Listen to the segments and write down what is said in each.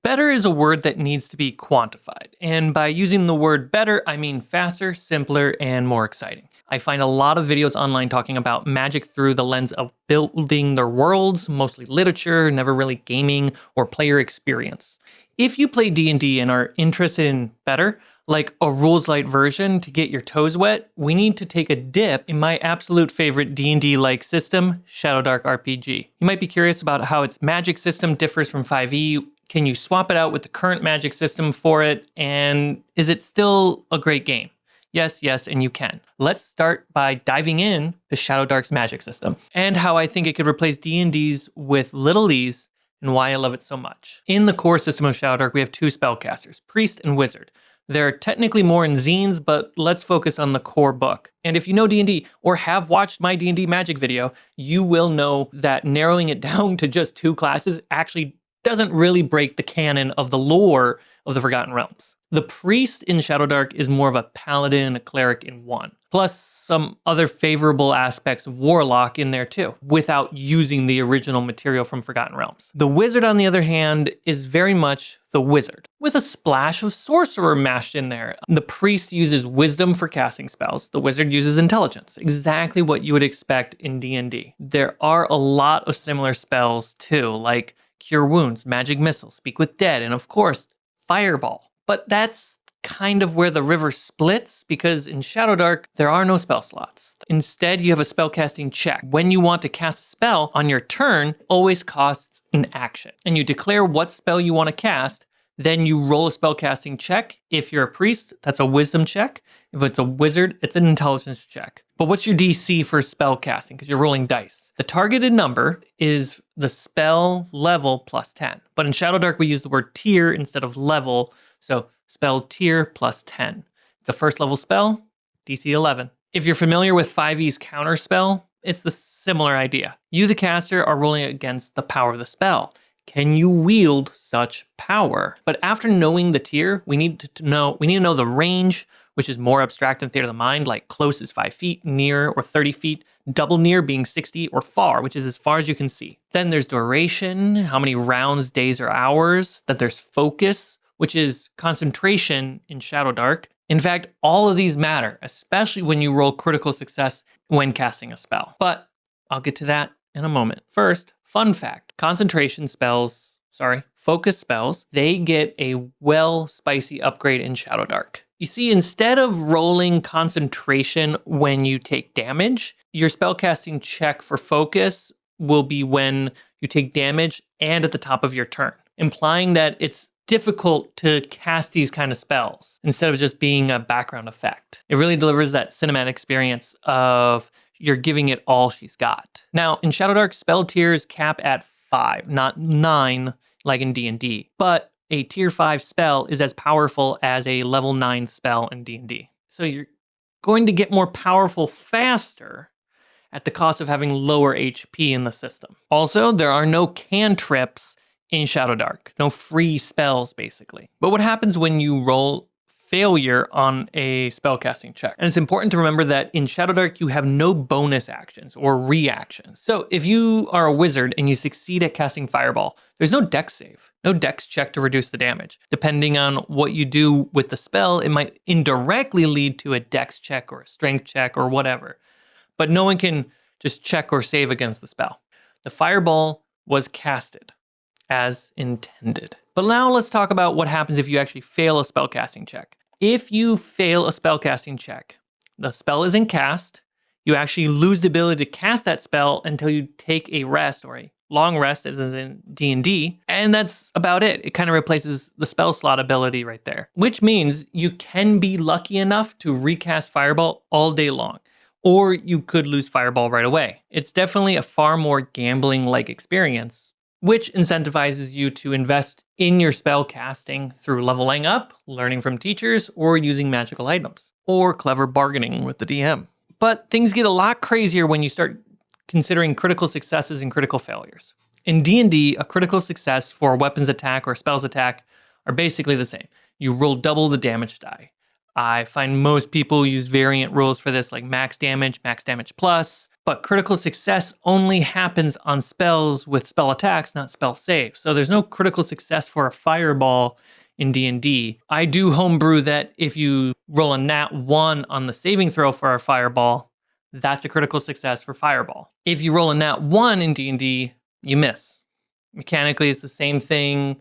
Better is a word that needs to be quantified, and by using the word better, I mean faster, simpler, and more exciting. I find a lot of videos online talking about Magic through the lens of building their worlds, mostly literature, never really gaming or player experience. If you play D&D and are interested in better, like a rules light version to get your toes wet, we need to take a dip in my absolute favorite D&D-like system, Shadowdark RPG. You might be curious about how its magic system differs from 5e. Can you swap it out with the current magic system for it? And is it still a great game? Yes, and you can. Let's start by diving in to Shadowdark's magic system and how I think it could replace D&D's with little ease and why I love it so much. In the core system of Shadowdark, we have two spellcasters, Priest and Wizard. They're technically more in zines, but let's focus on the core book. And if you know D&D or have watched my D&D Magic video, you will know that narrowing it down to just two classes actually doesn't really break the canon of the lore of the Forgotten Realms. The priest in Shadowdark is more of a paladin and a cleric in one, plus some other favorable aspects of warlock in there too, without using the original material from Forgotten Realms. The wizard, on the other hand, is very much the wizard, with a splash of sorcerer mashed in there. The priest uses wisdom for casting spells. The wizard uses intelligence, exactly what you would expect in D&D. There are a lot of similar spells too, like Cure Wounds, Magic Missile, Speak with Dead, and of course, Fireball. But that's kind of where the river splits, because in Shadowdark, there are no spell slots. Instead, you have a spellcasting check. When you want to cast a spell on your turn, it always costs an action. And you declare what spell you want to cast, then you roll a spellcasting check. If you're a priest, that's a wisdom check. If it's a wizard, it's an intelligence check. But what's your DC for spellcasting? Because you're rolling dice. The targeted number is the spell level plus 10. But in Shadowdark, we use the word tier instead of level. So spell tier plus 10. The first level spell, DC 11. If you're familiar with 5e's counterspell, it's the similar idea. You, the caster, are rolling against the power of the spell. Can you wield such power? But after knowing the tier, we need to know the range, which is more abstract than theater of the mind, like close is 5 feet, near or 30 feet, double near being 60, or far, which is as far as you can see. Then there's duration, how many rounds, days, or hours. Then there's focus, which is concentration in Shadowdark. In fact, all of these matter, especially when you roll critical success when casting a spell. But I'll get to that in a moment. First, fun fact, focus spells, they get a spicy upgrade in Shadowdark. You see, instead of rolling concentration when you take damage, your spellcasting check for focus will be when you take damage and at the top of your turn, implying that it's difficult to cast these kind of spells instead of just being a background effect. It really delivers that cinematic experience of you're giving it all she's got. Now, in Shadowdark, spell tiers cap at 5, not 9 like in D&D, but a tier 5 spell is as powerful as a level 9 spell in D&D. So you're going to get more powerful faster at the cost of having lower HP in the system. Also, there are no cantrips in Shadowdark, no free spells basically. But what happens when you roll failure on a spellcasting check? And it's important to remember that in Shadowdark, you have no bonus actions or reactions. So if you are a wizard and you succeed at casting Fireball, there's no dex save, no dex check to reduce the damage. Depending on what you do with the spell, it might indirectly lead to a dex check or a strength check or whatever. But no one can just check or save against the spell. The Fireball was casted as intended. But now let's talk about what happens if you actually fail a spellcasting check. If you fail a spellcasting check, the spell isn't cast, you actually lose the ability to cast that spell until you take a rest or a long rest as in D&D, and that's about it. It kind of replaces the spell slot ability right there, which means you can be lucky enough to recast Fireball all day long, or you could lose Fireball right away. It's definitely a far more gambling-like experience, which incentivizes you to invest in your spell casting through leveling up, learning from teachers, or using magical items, or clever bargaining with the DM. But things get a lot crazier when you start considering critical successes and critical failures. In D&D, a critical success for a weapons attack or spells attack are basically the same. You roll double the damage die. I find most people use variant rules for this, like max damage plus, But critical success only happens on spells with spell attacks, not spell saves. So there's no critical success for a fireball in D&D. I do homebrew that if you roll a nat 1 on the saving throw for a fireball, that's a critical success for fireball. If you roll a nat 1 in D&D, you miss. Mechanically, it's the same thing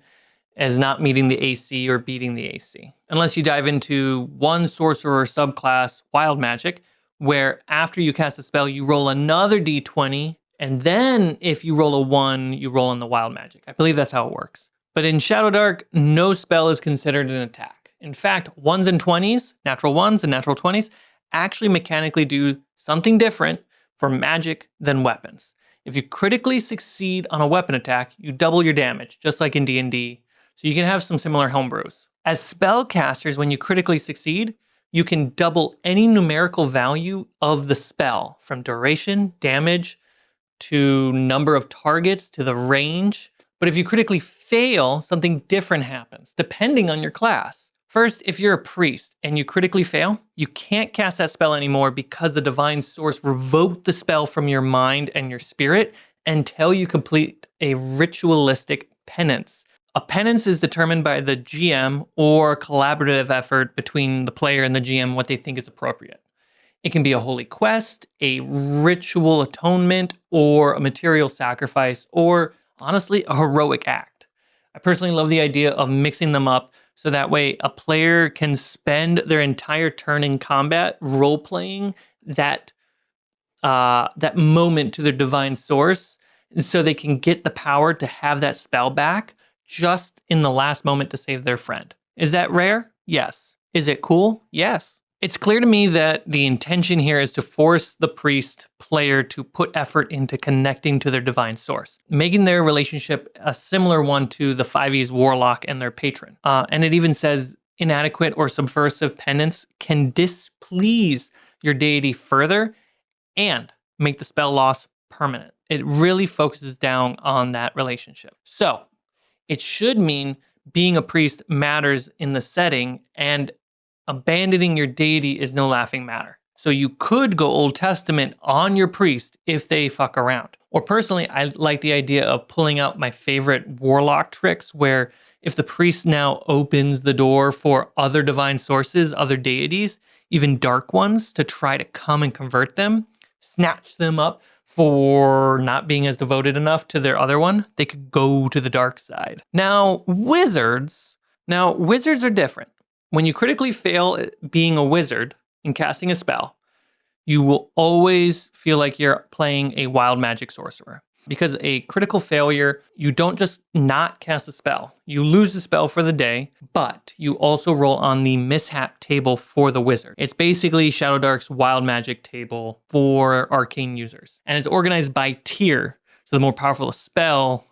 as not meeting the AC or beating the AC. Unless you dive into one sorcerer subclass, wild magic, where after you cast a spell, you roll another d20, and then if you roll a 1, you roll on the wild magic. I believe that's how it works. But in Shadowdark, no spell is considered an attack. In fact, 1s and 20s, natural 1s and natural 20s, actually mechanically do something different for magic than weapons. If you critically succeed on a weapon attack, you double your damage, just like in D&D. So you can have some similar homebrews. As spellcasters, when you critically succeed, you can double any numerical value of the spell, from duration, damage, to number of targets, to the range. But if you critically fail, something different happens, depending on your class. First, if you're a priest and you critically fail, you can't cast that spell anymore because the divine source revoked the spell from your mind and your spirit until you complete a ritualistic penance. A penance is determined by the GM or a collaborative effort between the player and the GM, what they think is appropriate. It can be a holy quest, a ritual atonement, or a material sacrifice, or honestly, a heroic act. I personally love the idea of mixing them up so that way a player can spend their entire turn in combat role-playing that moment to their divine source, so they can get the power to have that spell back just in the last moment to save their friend. Is that rare? Yes. Is it cool? Yes. It's clear to me that the intention here is to force the priest player to put effort into connecting to their divine source, making their relationship a similar one to the 5e's warlock and their patron. And it even says inadequate or subversive penance can displease your deity further and make the spell loss permanent. It really focuses down on that relationship. So it should mean being a priest matters in the setting, and abandoning your deity is no laughing matter. So you could go Old Testament on your priest if they fuck around. Or personally, I like the idea of pulling out my favorite warlock tricks, where if the priest now opens the door for other divine sources, other deities, even dark ones, to try to come and convert them, snatch them up for not being as devoted enough to their other one, they could go to the dark side. Now, wizards are different. When you critically fail at being a wizard and casting a spell, you will always feel like you're playing a wild magic sorcerer. Because a critical failure, you don't just not cast a spell. You lose the spell for the day, but you also roll on the Mishap table for the wizard. It's basically Shadowdark's wild magic table for arcane users. And it's organized by tier. So the more powerful a spell,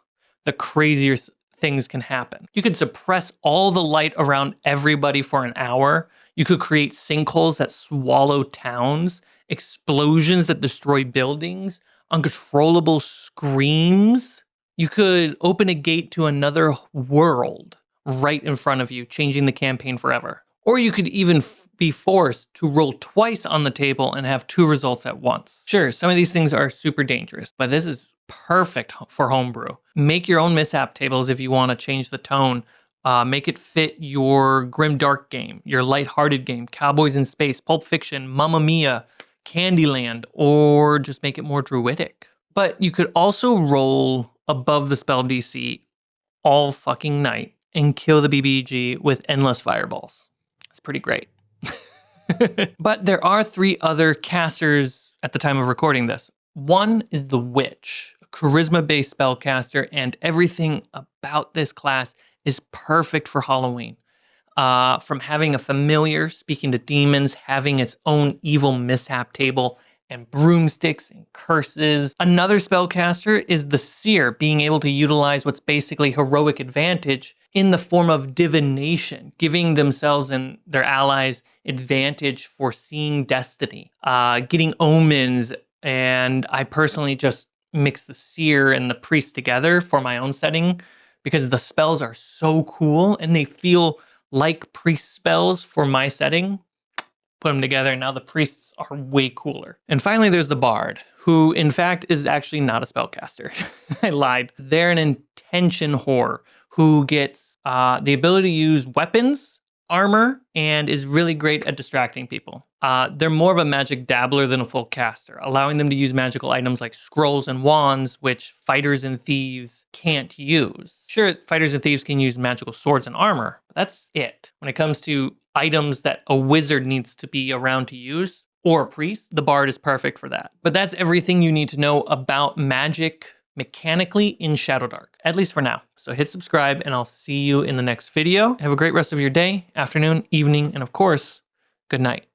the crazier things can happen. You could suppress all the light around everybody for an hour. You could create sinkholes that swallow towns, explosions that destroy buildings, uncontrollable screams. You could open a gate to another world right in front of you, changing the campaign forever. Or you could even be forced to roll twice on the table and have 2 results at once. Sure, some of these things are super dangerous, but this is perfect for homebrew. Make your own Mishap tables if you want to change the tone. Make it fit your grim dark game, your lighthearted game, Cowboys in Space, Pulp Fiction, Mamma Mia, Candyland, or just make it more druidic. But you could also roll above the spell DC all fucking night and kill the BBG with endless fireballs. It's pretty great. But there are 3 other casters at the time of recording this. One is the Witch, a charisma-based spellcaster, and everything about this class is perfect for Halloween. From having a familiar speaking to demons, having its own evil mishap table, and broomsticks and curses. Another spellcaster is the Seer, being able to utilize what's basically heroic advantage in the form of divination, giving themselves and their allies advantage for seeing destiny, getting omens. And I personally just mix the Seer and the priest together for my own setting because the spells are so cool and they feel like priest spells for my setting. put them together, and now the priests are way cooler. And finally, there's the bard, who in fact is actually not a spellcaster. I lied. They're an intention whore who gets the ability to use weapons, armor, and is really great at distracting people. They're more of a magic dabbler than a full caster, allowing them to use magical items like scrolls and wands, which fighters and thieves can't use. Sure, fighters and thieves can use magical swords and armor, but that's it. When it comes to items that a wizard needs to be around to use, or a priest, the bard is perfect for that. But that's everything you need to know about magic mechanically in Shadowdark, at least for now. So hit subscribe and I'll see you in the next video. Have a great rest of your day, afternoon, evening, and of course, good night.